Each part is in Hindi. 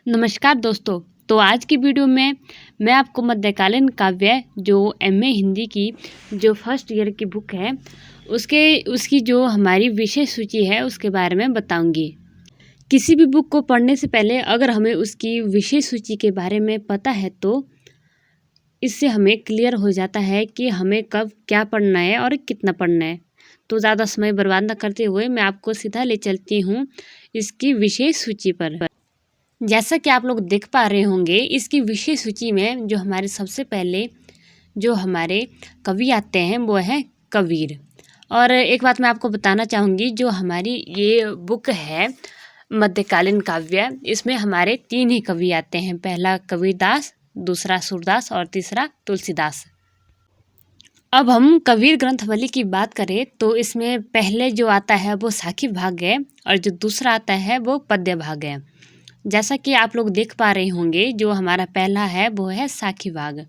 नमस्कार दोस्तों। तो आज की वीडियो में मैं आपको मध्यकालीन काव्य जो एमए हिंदी की जो फर्स्ट ईयर की बुक है उसकी जो हमारी विषय सूची है उसके बारे में बताऊंगी। किसी भी बुक को पढ़ने से पहले अगर हमें उसकी विषय सूची के बारे में पता है तो इससे हमें क्लियर हो जाता है कि हमें कब क्या पढ़ना है और कितना पढ़ना है। तो ज़्यादा समय बर्बाद न करते हुए मैं आपको सीधा ले चलती हूँ इसकी विषय सूची पर। जैसा कि आप लोग देख पा रहे होंगे, इसकी विषय सूची में जो हमारे सबसे पहले जो हमारे कवि आते हैं वो है कबीर। और एक बात मैं आपको बताना चाहूँगी, जो हमारी ये बुक है मध्यकालीन काव्य, इसमें हमारे 3 ही कवि आते हैं। पहला कबीरदास, दूसरा सूरदास और तीसरा तुलसीदास। अब हम कबीर ग्रंथवली की बात करें तो इसमें पहले जो आता है वो साखी भाग है और जो दूसरा आता है वो पद्य भाग है। जैसा कि आप लोग देख पा रहे होंगे, जो हमारा पहला है वो है साखी भाग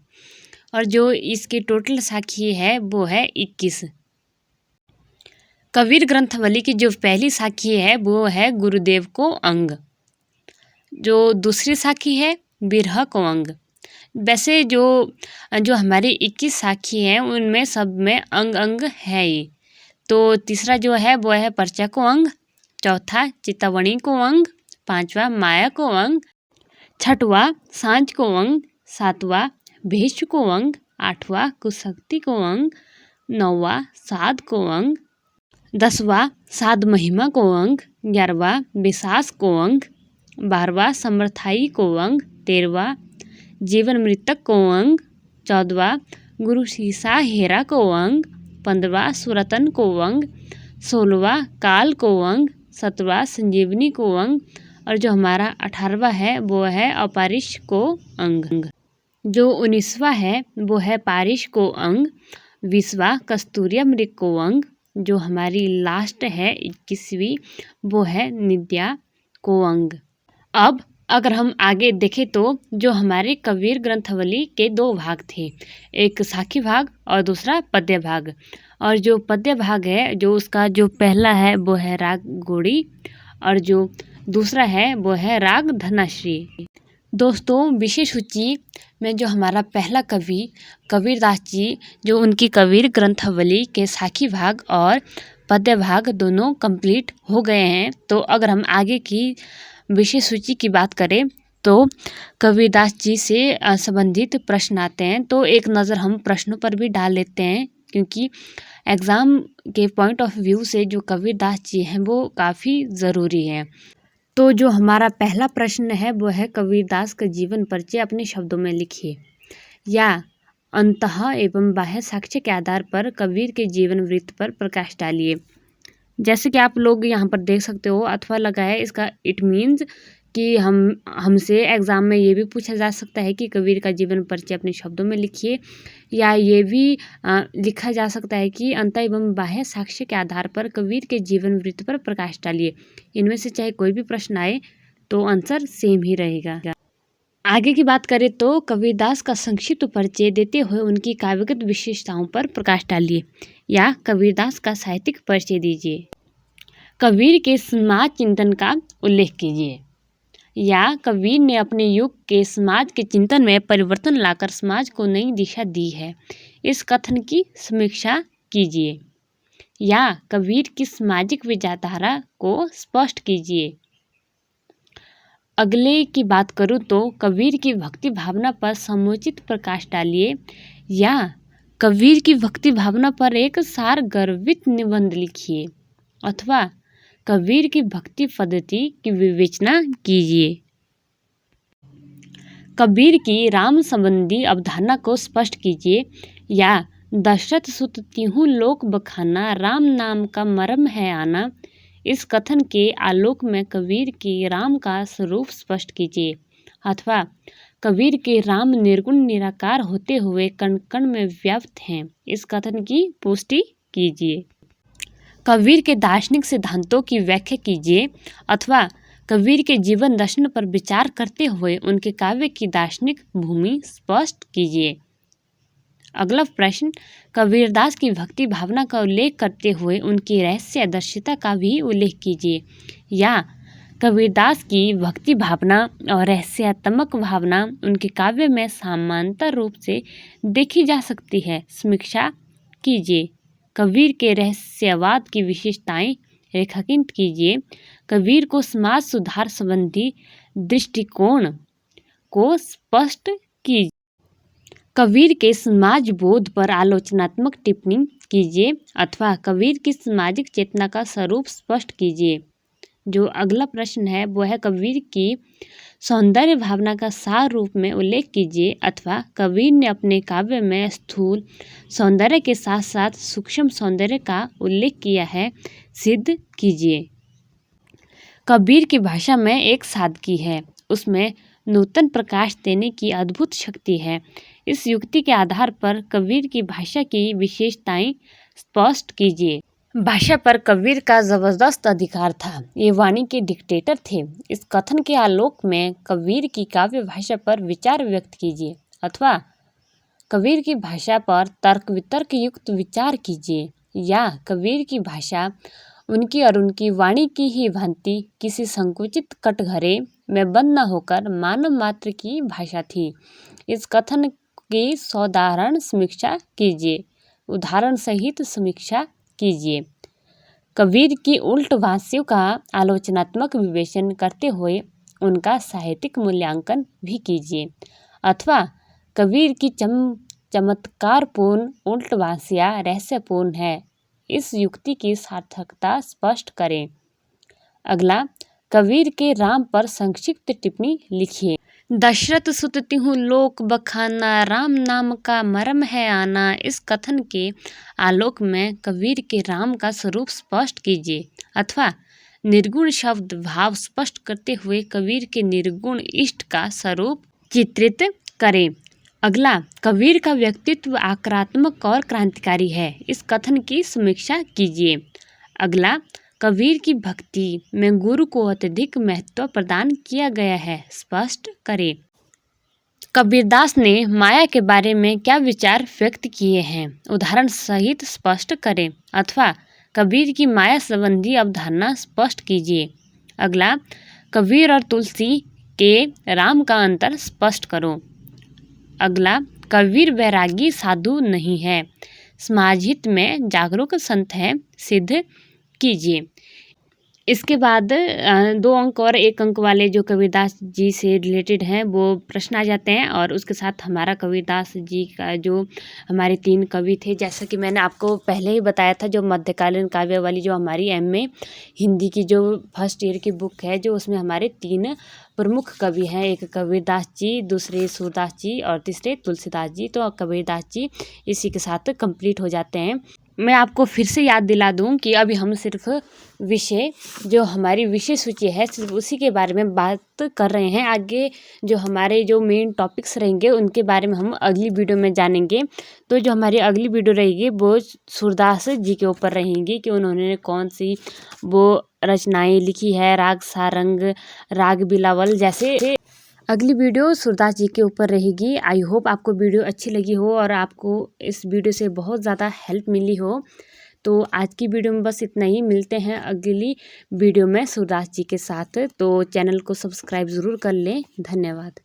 और जो इसकी टोटल साखी है वो है 21। कबीर ग्रंथवली की जो पहली साखी है वो है गुरुदेव को अंग, जो दूसरी साखी है बिरह को अंग। वैसे जो हमारी 21 साखी हैं उनमें सब में अंग अंग है ही। तो तीसरा जो है वो है पर्चा को अंग, चौथा चितावणी को अंग, पांचवा माया को अंग, छठवा सांझ को अंग, सातवां भेष को अंग, आठवां कुशक्ति को अंग, नौवां साध को अंग, 10वां साध महिमा को अंग, 11वां विशास को अंग, 12वां समर्थाई को अंग, 13वां जीवन मृतक को अंग, 14वां गुरु सीसा हेरा को अंग, 15वां सुरतन को अंग, 16वां काल को अंग, 17वां संजीवनी को अंग और जो हमारा 18वां है वो है अपारिश को अंग। जो 19वां है वो है पारिश को अंग, 20वां कस्तूरिया मृग को अंग, जो हमारी लास्ट है 21वीं वो है निद्या को अंग। अब अगर हम आगे देखें तो जो हमारे कबीर ग्रंथवली के 2 भाग थे, एक साखी भाग और दूसरा पद्य भाग। और जो पद्य भाग है जो उसका जो पहला है वो है राग गोड़ी और जो दूसरा है वो है राग धनाश्री। दोस्तों, विषय सूची में जो हमारा पहला कवि कबीरदास जी, जो उनकी कबीर ग्रंथवली के साखी भाग और पद्य भाग दोनों कंप्लीट हो गए हैं। तो अगर हम आगे की विषय सूची की बात करें तो कबीरदास जी से संबंधित प्रश्न आते हैं। तो एक नज़र हम प्रश्नों पर भी डाल लेते हैं, क्योंकि एग्ज़ाम के पॉइंट ऑफ व्यू से जो कबीरदास जी हैं वो काफ़ी ज़रूरी है। तो जो हमारा पहला प्रश्न है वो है कबीरदास का जीवन परिचय अपने शब्दों में लिखिए, या अंतः एवं बाह्य साक्ष्य के आधार पर कबीर के जीवन वृत्त पर प्रकाश डालिए। जैसे कि आप लोग यहाँ पर देख सकते हो अथवा लगा है, इसका इट मीन्स कि हमसे एग्ज़ाम में ये भी पूछा जा सकता है कि कबीर का जीवन परिचय अपने शब्दों में लिखिए, या ये भी लिखा जा सकता है कि अंत एवं बाह्य साक्ष्य के आधार पर कबीर के जीवन वृत्त पर प्रकाश डालिए। इनमें से चाहे कोई भी प्रश्न आए तो आंसर सेम ही रहेगा। आगे की बात करें तो कबीरदास का संक्षिप्त परिचय देते हुए उनकी काव्यगत विशेषताओं पर प्रकाश डालिए, या कबीरदास का साहित्यिक परिचय दीजिए। कबीर के समाज चिंतन का उल्लेख कीजिए, या कबीर ने अपने युग के समाज के चिंतन में परिवर्तन लाकर समाज को नई दिशा दी है, इस कथन की समीक्षा कीजिए। या कबीर की सामाजिक विचारधारा को स्पष्ट कीजिए। अगले की बात करूँ तो कबीर की भक्ति भावना पर समुचित प्रकाश डालिए, या कबीर की भक्ति भावना पर एक सारगर्भित निबंध लिखिए, अथवा कबीर की भक्ति पद्धति की विवेचना कीजिए। कबीर की राम संबंधी अवधारणा को स्पष्ट कीजिए, या दशरथ सुत तिहु लोक बखाना राम नाम का मर्म है आना, इस कथन के आलोक में कबीर की राम का स्वरूप स्पष्ट कीजिए। अथवा कबीर के राम निर्गुण निराकार होते हुए कण कण में व्याप्त हैं, इस कथन की पुष्टि कीजिए। कबीर के दार्शनिक सिद्धांतों की व्याख्या कीजिए, अथवा कबीर के जीवन दर्शन पर विचार करते हुए उनके काव्य की दार्शनिक भूमि स्पष्ट कीजिए। अगला प्रश्न, कबीरदास की भक्ति भावना का उल्लेख करते हुए उनकी रहस्यदर्शिता का भी उल्लेख कीजिए, या कबीरदास की भक्ति भावना और रहस्यात्मक भावना उनके काव्य में समानांतर रूप से देखी जा सकती है। समीक्षा कीजिए। कबीर के रहस्यवाद की विशेषताएं रेखांकित कीजिए। कबीर को समाज सुधार संबंधी दृष्टिकोण को स्पष्ट कीजिए। कबीर के समाज बोध पर आलोचनात्मक टिप्पणी कीजिए अथवा कबीर की सामाजिक चेतना का स्वरूप स्पष्ट कीजिए। जो अगला प्रश्न है वो है कबीर की सौंदर्य भावना का सार रूप में उल्लेख कीजिए अथवा कबीर ने अपने काव्य में स्थूल सौंदर्य के साथ साथ सूक्ष्म सौंदर्य का उल्लेख किया है, सिद्ध कीजिए। कबीर की भाषा में एक सादगी है, उसमें नूतन प्रकाश देने की अद्भुत शक्ति है। इस युक्ति के आधार पर कबीर की भाषा की विशेषताएं स्पष्ट कीजिए। भाषा पर कबीर का जबरदस्त अधिकार था, ये वाणी के डिक्टेटर थे। इस कथन के आलोक में कबीर की काव्य भाषा पर विचार व्यक्त कीजिए अथवा कबीर की भाषा पर तर्क वितर्क युक्त विचार कीजिए। या कबीर की भाषा उनकी और उनकी वाणी की ही भांति किसी संकुचित कटघरे में बंद न होकर मानव मात्र की भाषा थी। इस कथन की सौदाहरण समीक्षा कीजिए, उदाहरण सहित समीक्षा कीजिए। कबीर की उल्टवासियों का आलोचनात्मक विवेचन करते हुए उनका साहित्यिक मूल्यांकन भी कीजिए अथवा कबीर की चमत्कारपूर्ण उल्टवासियाँ रहस्यपूर्ण है, इस युक्ति की सार्थकता स्पष्ट करें। अगला, कबीर के राम पर संक्षिप्त टिप्पणी लिखिए। दशरथ सुत तिहु लोक बखाना, राम नाम का मर्म है आना। इस कथन के आलोक में कबीर के राम का स्वरूप स्पष्ट कीजिए अथवा निर्गुण शब्द भाव स्पष्ट करते हुए कबीर के निर्गुण इष्ट का स्वरूप चित्रित करें। अगला, कबीर का व्यक्तित्व आक्रामक और क्रांतिकारी है, इस कथन की समीक्षा कीजिए। अगला, कबीर की भक्ति में गुरु को अत्यधिक महत्व प्रदान किया गया है, स्पष्ट करें। कबीरदास ने माया के बारे में क्या विचार व्यक्त किए हैं, उदाहरण सहित स्पष्ट करें अथवा कबीर की माया संबंधी अवधारणा स्पष्ट कीजिए। अगला, कबीर और तुलसी के राम का अंतर स्पष्ट करो। अगला, कबीर वैरागी साधु नहीं है, समाजहित में जागरूक संत है, सिद्ध कीजिए। इसके बाद 2 अंक और 1 अंक वाले जो कबीरदास जी से रिलेटेड हैं वो प्रश्न आ जाते हैं और उसके साथ हमारा कबीरदास जी का जो हमारे 3 कवि थे, जैसा कि मैंने आपको पहले ही बताया था, जो मध्यकालीन काव्य वाली जो हमारी MA हिंदी की जो फर्स्ट ईयर की बुक है, जो उसमें हमारे 3 प्रमुख कवि हैं, एक कबीरदास जी, दूसरे सूरदास जी और तीसरे तुलसीदास जी। तो कबीरदास जी इसी के साथ कंप्लीट हो जाते हैं। मैं आपको फिर से याद दिला दूं कि अभी हम सिर्फ विषय जो हमारी विषय सूची है सिर्फ उसी के बारे में बात कर रहे हैं। आगे जो हमारे जो मेन टॉपिक्स रहेंगे उनके बारे में हम अगली वीडियो में जानेंगे। तो जो हमारी अगली वीडियो रहेगी वो सूरदास जी के ऊपर रहेंगी कि उन्होंने कौन सी वो रचनाएं लिखी है, राग सारंग, राग बिलावल जैसे। अगली वीडियो सूरदास जी के ऊपर रहेगी। आई होप आपको वीडियो अच्छी लगी हो और आपको इस वीडियो से बहुत ज़्यादा हेल्प मिली हो। तो आज की वीडियो में बस इतना ही, मिलते हैं अगली वीडियो में सूरदास जी के साथ। तो चैनल को सब्सक्राइब ज़रूर कर लें। धन्यवाद।